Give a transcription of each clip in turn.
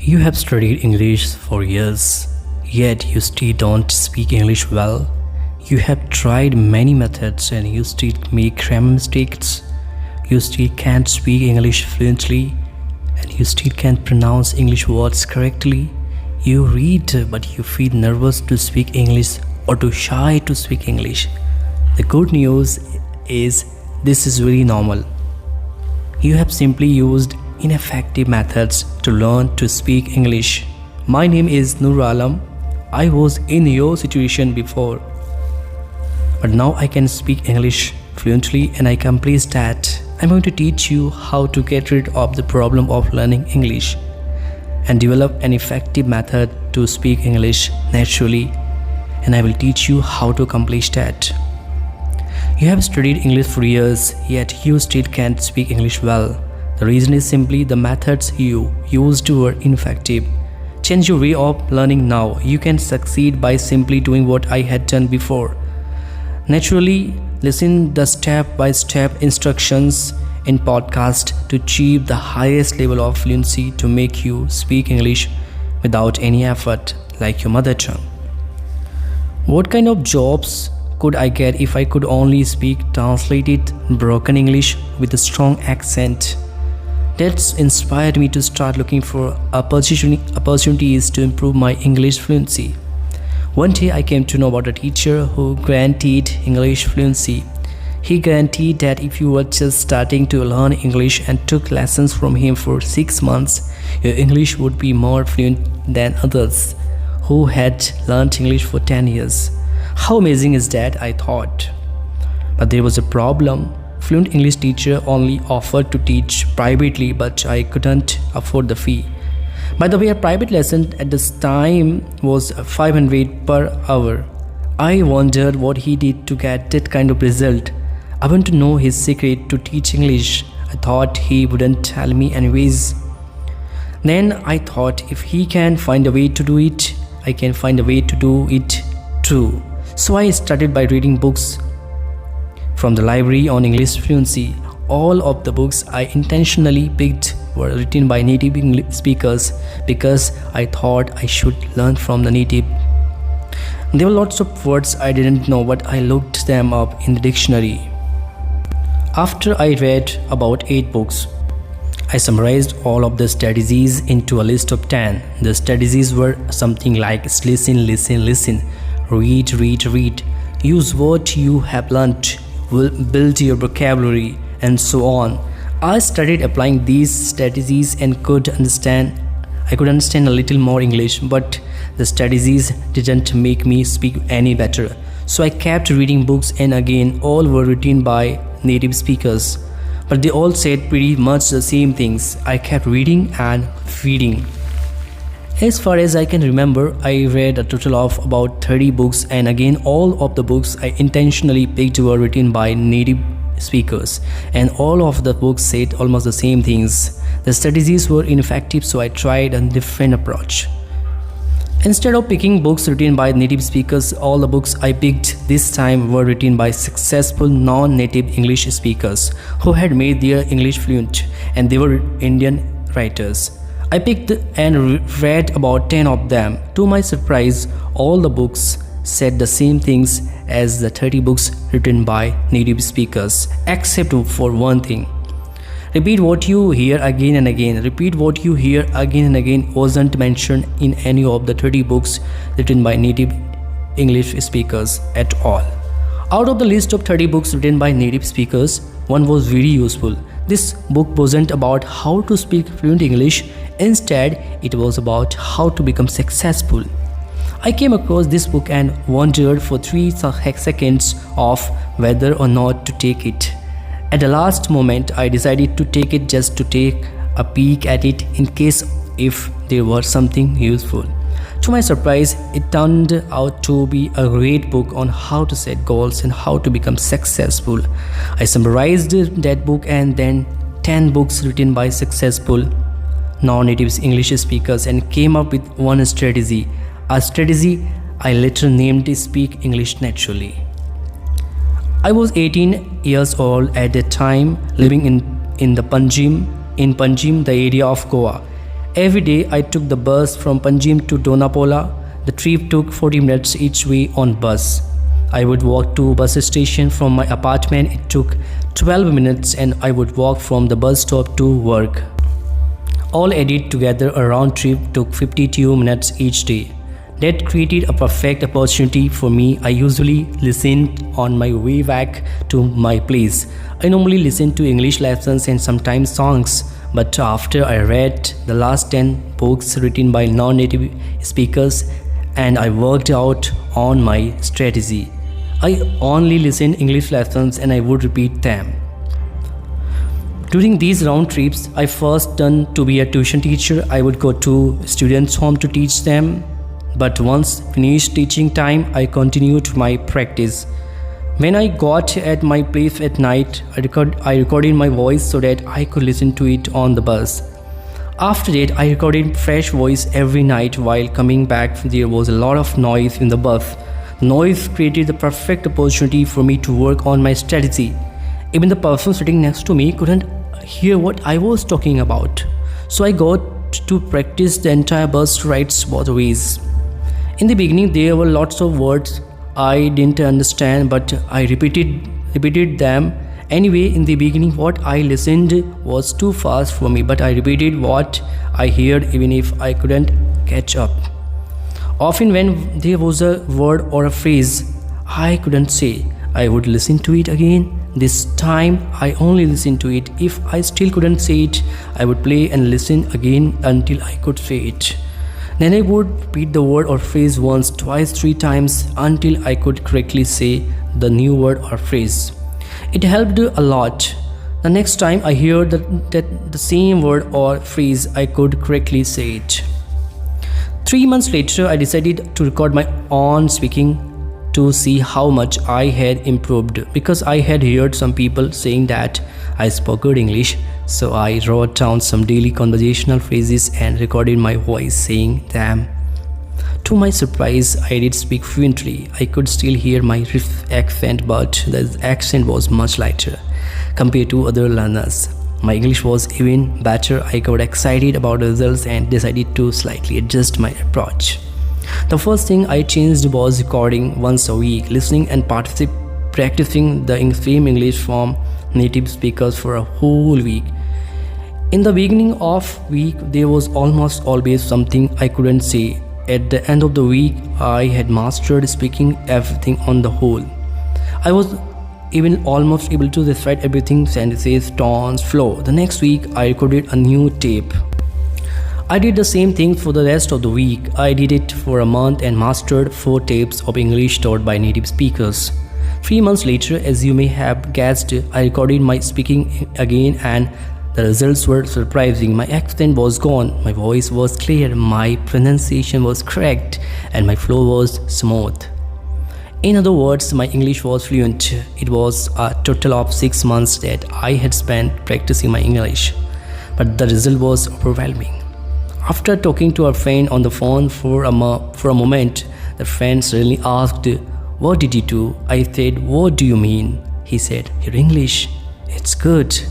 You have studied English for years, yet you still don't speak English well. You have tried many methods and you still make grammar mistakes. You still can't speak English fluently and you still can't pronounce English words correctly. You read but you feel nervous to speak English or too shy to speak English. The good news is this is very normal. You have simply used ineffective methods to learn to speak English. My name is Nur Alam. I was in your situation before, but now I can speak English fluently and I accomplish that. I'm going to teach you how to get rid of the problem of learning English and develop an effective method to speak English naturally, and I will teach you how to accomplish that. You have studied English for years, yet you still can't speak English well. The reason is simply the methods you used were ineffective. Change your way of learning now. You can succeed by simply doing what I had done before. Naturally, listen the step-by-step instructions in podcast to achieve the highest level of fluency to make you speak English without any effort, like your mother tongue. What kind of jobs could I get if I could only speak translated broken English with a strong accent? That's inspired me to start looking for opportunities to improve my English fluency. One day I came to know about a teacher who guaranteed English fluency. He guaranteed that if you were just starting to learn English and took lessons from him for 6 months, your English would be more fluent than others who had learned English for 10 years. How amazing is that, I thought. But there was a problem. Fluent English teacher only offered to teach privately, but I couldn't afford the fee. By the way, a private lesson at this time was 500 per hour. I wondered what he did to get that kind of result. I want to know his secret to teach English. I thought he wouldn't tell me anyways. Then I thought if he can find a way to do it, I can find a way to do it too. So I started by reading books from the library on English fluency. All of the books I intentionally picked were written by native English speakers because I thought I should learn from the native. There were lots of words I didn't know, but I looked them up in the dictionary. After I read about 8 books, I summarized all of the strategies into a list of 10. The strategies were something like listen, read, use what you have learned, will build your vocabulary, and so on. I started applying these strategies and I could understand a little more English, but the strategies didn't make me speak any better. So I kept reading books, and again all were written by native speakers, but they all said pretty much the same things. I kept reading and reading. As far as I can remember, I read a total of about 30 books, and again all of the books I intentionally picked were written by native speakers, and all of the books said almost the same things. The strategies were ineffective, so I tried a different approach. Instead of picking books written by native speakers, all the books I picked this time were written by successful non-native English speakers who had made their English fluent, and they were Indian writers. I picked and read about 10 of them. To my surprise, all the books said the same things as the 30 books written by native speakers, except for one thing. Repeat what you hear again and again. Repeat what you hear again and again wasn't mentioned in any of the 30 books written by native English speakers at all. Out of the list of 30 books written by native speakers, one was very useful. This book wasn't about how to speak fluent English. Instead, it was about how to become successful. I came across this book and wondered for 3 seconds of whether or not to take it. At the last moment, I decided to take it just to take a peek at it in case if there was something useful. To my surprise, it turned out to be a great book on how to set goals and how to become successful. I summarized that book and then 10 books written by successful non-native English speakers and came up with one strategy. A strategy I later named Speak English Naturally. I was 18 years old at that time, living in Panjim, the area of Goa. Every day I took the bus from Panjim to Donapola. The trip took 40 minutes each way on bus. I would walk to bus station from my apartment. It took 12 minutes and I would walk from the bus stop to work. All added together, a round trip took 52 minutes each day. That created a perfect opportunity for me. I usually listened on my way back to my place. I normally listen to English lessons and sometimes songs, but after I read the last 10 books written by non-native speakers and I worked out on my strategy, I only listened English lessons and I would repeat them. During these round trips, I first turned to be a tuition teacher. I would go to students' home to teach them. But once finished teaching time, I continued my practice. When I got at my place at night, I recorded my voice so that I could listen to it on the bus. After that, I recorded fresh voice every night while coming back. There was a lot of noise in the bus. Noise created the perfect opportunity for me to work on my strategy. Even the person sitting next to me couldn't hear what I was talking about. So I got to practice the entire bus rides both ways. In the beginning, there were lots of words I didn't understand, but I repeated them. Anyway, in the beginning, what I listened was too fast for me, but I repeated what I heard even if I couldn't catch up. Often when there was a word or a phrase I couldn't say, I would listen to it again. This time, I only listened to it. If I still couldn't say it, I would play and listen again until I could say it. Then I would repeat the word or phrase once, twice, 3 times until I could correctly say the new word or phrase. It helped a lot. The next time I heard that the same word or phrase, I could correctly say it. 3 months later, I decided to record my own speaking to see how much I had improved, because I had heard some people saying that I spoke good English. So I wrote down some daily conversational phrases and recorded my voice saying them. To my surprise, I did speak fluently. I could still hear my accent, but the accent was much lighter compared to other learners. My English was even better. I got excited about the results and decided to slightly adjust my approach. The first thing I changed was recording once a week, listening and practicing the same English from native speakers for a whole week. In the beginning of week, there was almost always something I couldn't say. At the end of the week, I had mastered speaking everything on the whole. I was even almost able to recite everything: sentences, tones, flow. The next week, I recorded a new tape. I did the same thing for the rest of the week. I did it for a month and mastered 4 tapes of English taught by native speakers. 3 months later, as you may have guessed, I recorded my speaking again and the results were surprising. My accent was gone, my voice was clear, my pronunciation was correct, and my flow was smooth. In other words, my English was fluent. It was a total of 6 months that I had spent practicing my English, but the result was overwhelming. After talking to a friend on the phone for a moment, the friend suddenly asked, "What did you do?" I said, "What do you mean?" He said, "Your English, it's good."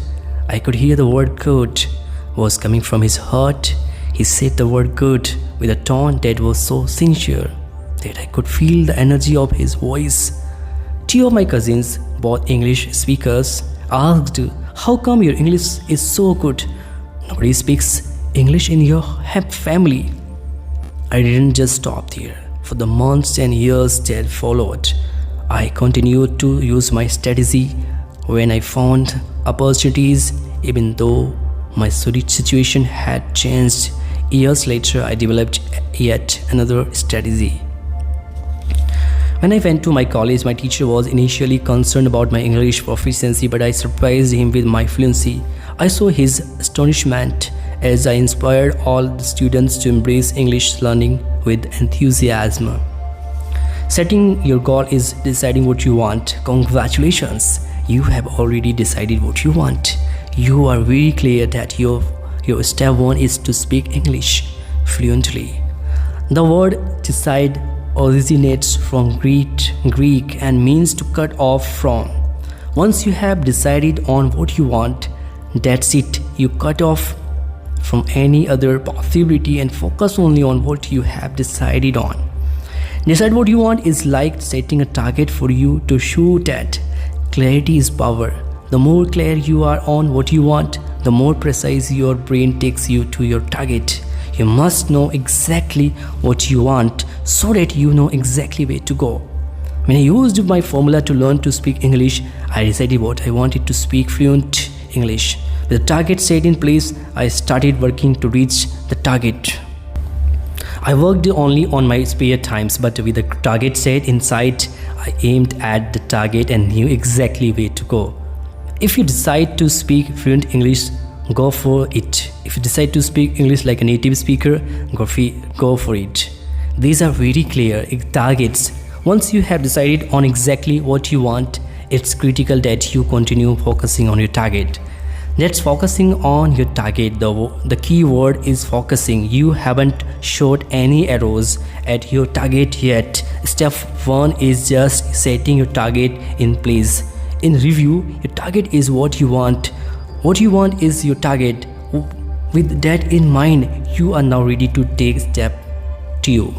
I could hear the word good was coming from his heart. He said the word good with a tone that was so sincere that I could feel the energy of his voice. 2 of my cousins, both English speakers, asked, "How come your English is so good? Nobody speaks English in your family." I didn't just stop there. For the months and years that followed, I continued to use my strategy when I found opportunities, even though my situation had changed. Years later, I developed yet another strategy. When I went to my college, my teacher was initially concerned about my English proficiency, but I surprised him with my fluency. I saw his astonishment as I inspired all the students to embrace English learning with enthusiasm. Setting your goal is deciding what you want. Congratulations, you have already decided what you want. You are very clear that your step 1 is to speak English fluently. The word decide originates from Greek and means to cut off from. Once you have decided on what you want, that's it. You cut off from any other possibility and focus only on what you have decided on. Decide what you want is like setting a target for you to shoot at. Clarity is power. The more clear you are on what you want, the more precise your brain takes you to your target. You must know exactly what you want so that you know exactly where to go. When I used my formula to learn to speak English, I decided what I wanted to speak fluent English. With the target set in place, I started working to reach the target. I worked only on my spare times, but with the target set in sight, I aimed at the target and knew exactly where to go. If you decide to speak fluent English, go for it. If you decide to speak English like a native speaker, go for it. These are very clear targets. Once you have decided on exactly what you want, it's critical that you continue focusing on your target. That's focusing on your target. The key word is focusing. You haven't shot any arrows at your target yet. Step 1 is just setting your target in place. In review, your target is what you want. What you want is your target. With that in mind, you are now ready to take step 2.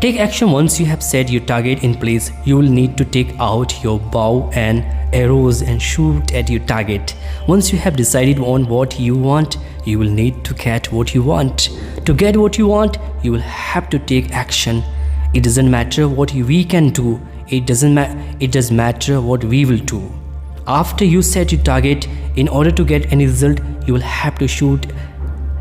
Take action. Once you have set your target in place, you will need to take out your bow and arrows and shoot at your target. Once you have decided on what you want, you will need to get what you want. To get what you want, you will have to take action. It doesn't matter what we can do. It does matter what we will do. After you set your target, in order to get any result, you will have to shoot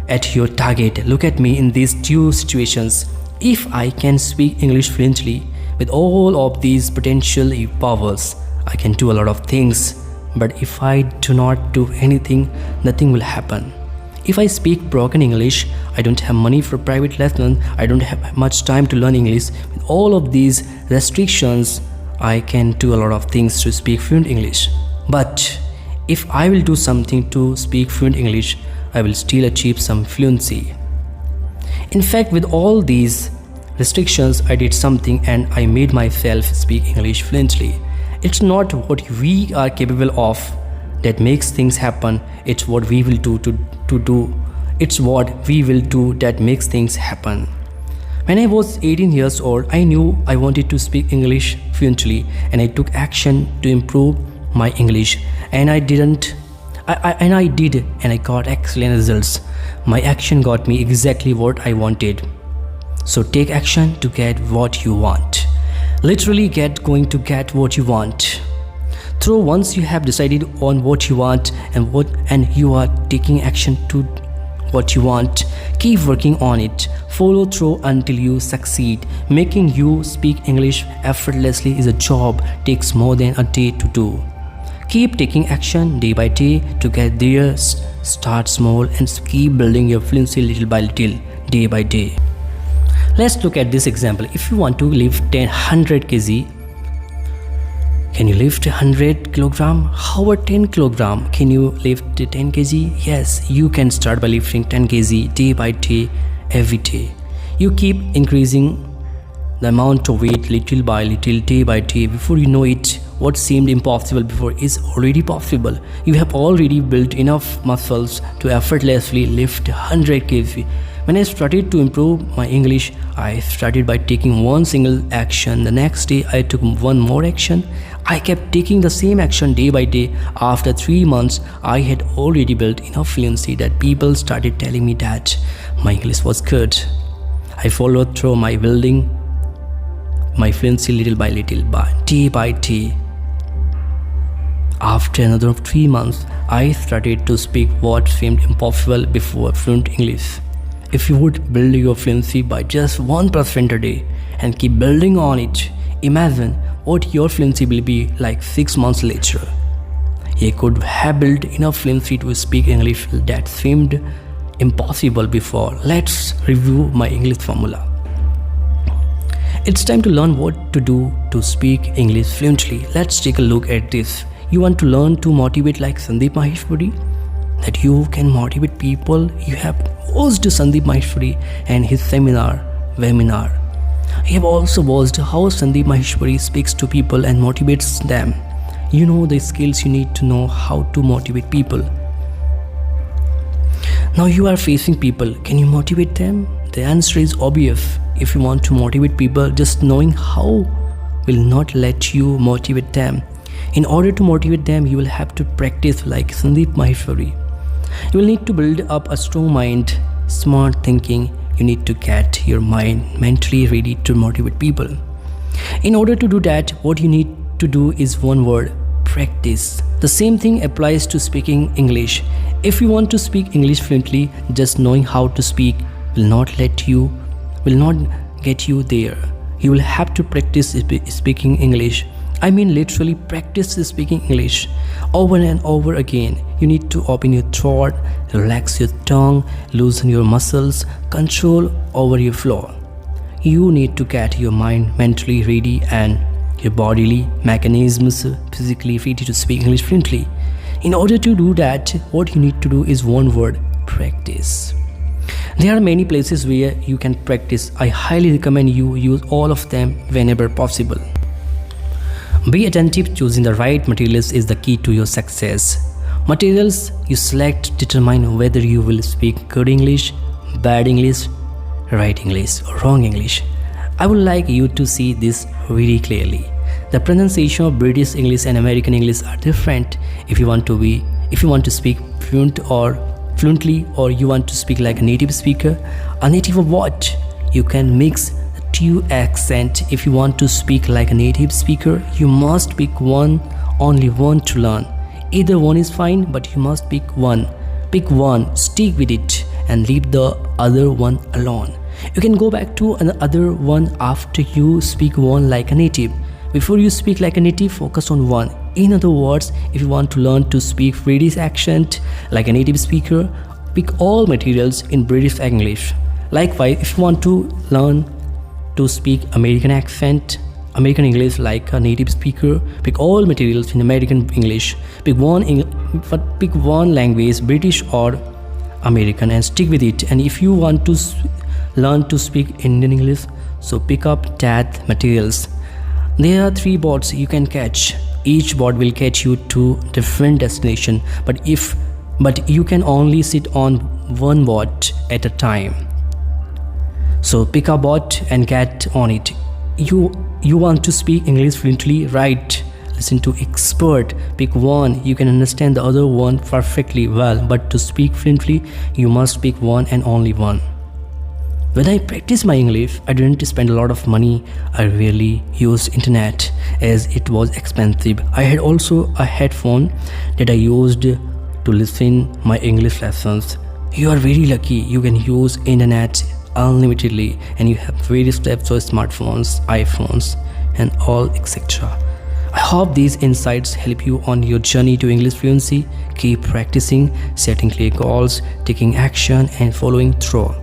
at your target. Look at me in these two situations. If I can speak English fluently with all of these potential powers, I can do a lot of things. But if I do not do anything, nothing will happen. If I speak broken English, I don't have money for private lessons, I don't have much time to learn English. With all of these restrictions, I can do a lot of things to speak fluent English. But if I will do something to speak fluent English, I will still achieve some fluency. In fact, with all these restrictions, I did something and I made myself speak English fluently. It's not what we are capable of that makes things happen. It's what we will do It's what we will do that makes things happen. When I was 18 years old, I knew I wanted to speak English fluently and I took action to improve my English. And I did and I got excellent results. My action got me exactly what I wanted. So take action to get what you want. Literally going to get what you want. Once you have decided on what you want and you are taking action to what you want, keep working on it. Follow through until you succeed. Making you speak English effortlessly is a job, takes more than a day to do. Keep taking action day by day to get there. Start small and keep building your fluency little by little, day by day. Let's look at this example. If you want to lift 100 kg, can you lift 100 kilogram? How about 10 kilogram? Can you lift 10 kg? Yes, you can start by lifting 10 kg day by day, every day. You keep increasing the amount of weight little by little, day by day. Before you know it, what seemed impossible before is already possible. You have already built enough muscles to effortlessly lift 100 kg. When I started to improve my English, I started by taking one single action. The next day, I took one more action. I kept taking the same action day by day. After 3 months, I had already built enough fluency that people started telling me that my English was good. I followed through my building my fluency little by little, day by day. After another 3 months, I started to speak what seemed impossible before fluent English. If you would build your fluency by just 1% a day and keep building on it, imagine what your fluency will be like 6 months later. You could have built enough fluency to speak English that seemed impossible before. Let's review my English formula. It's time to learn what to do to speak English fluently. Let's take a look at this. You want to learn to motivate like Sandeep Maheshwari? That you can motivate people. You have watched Sandeep Maheshwari and his webinar. I have also watched how Sandeep Maheshwari speaks to people and motivates them. You know the skills you need to know how to motivate people. Now you are facing people. Can you motivate them? The answer is obvious. If you want to motivate people, just knowing how will not let you motivate them. In order to motivate them, you will have to practice like Sandeep Maheshwari. You will need to build up a strong mind, smart thinking. You need to get your mind mentally ready to motivate people. In order to do that, what you need to do is one word: practice. The same thing applies to speaking English. If you want to speak English fluently, just knowing how to speak will not get you there. You will have to practice speaking English. I mean literally practice speaking English over and over again. You need to open your throat, relax your tongue, loosen your muscles, control over your flow. You need to get your mind mentally ready and your bodily mechanisms physically ready to speak English fluently. In order to do that, what you need to do is one word: practice. There are many places where you can practice. I highly recommend you use all of them whenever possible. Be attentive. Choosing the right materials is the key to your success. Materials you select determine whether you will speak good English, bad English, right English, or wrong English. I would like you to see this very clearly. The pronunciation of British English and American English are different. If you want to speak fluently, or you want to speak like a native speaker, a native of what? You can mix the two accent. If you want to speak like a native speaker, you must pick only one to learn. Either one is fine, but you must pick one. Pick one, stick with it, and leave the other one alone. You can go back to another one after you speak one like a native. Before you speak like a native, focus on one. In other words, if you want to learn to speak British accent like a native speaker, pick all materials in British English. Likewise, if you want to learn to speak American English like a native speaker, pick all materials in American English. Pick one language, British or American, and stick with it. And if you want to learn to speak Indian English, so pick up that materials. There are 3 boats you can catch. Each boat will catch you to different destination, but you can only sit on one boat at a time. So pick a boat and get on it. You want to speak English fluently, right? Listen to expert. Pick one. You can understand the other one perfectly well, but to speak fluently, you must pick one and only one. When I practiced my English, I didn't spend a lot of money. I rarely used internet as it was expensive. I had also a headphone that I used to listen my English lessons. You are very lucky. You can use internet unlimitedly, and you have various types of smartphones, iPhones, and all etc. I hope these insights help you on your journey to English fluency. Keep practicing, setting clear goals, taking action, and following through.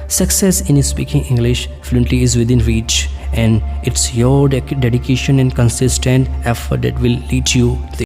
Success in speaking English fluently is within reach, and it's your dedication and consistent effort that will lead you there.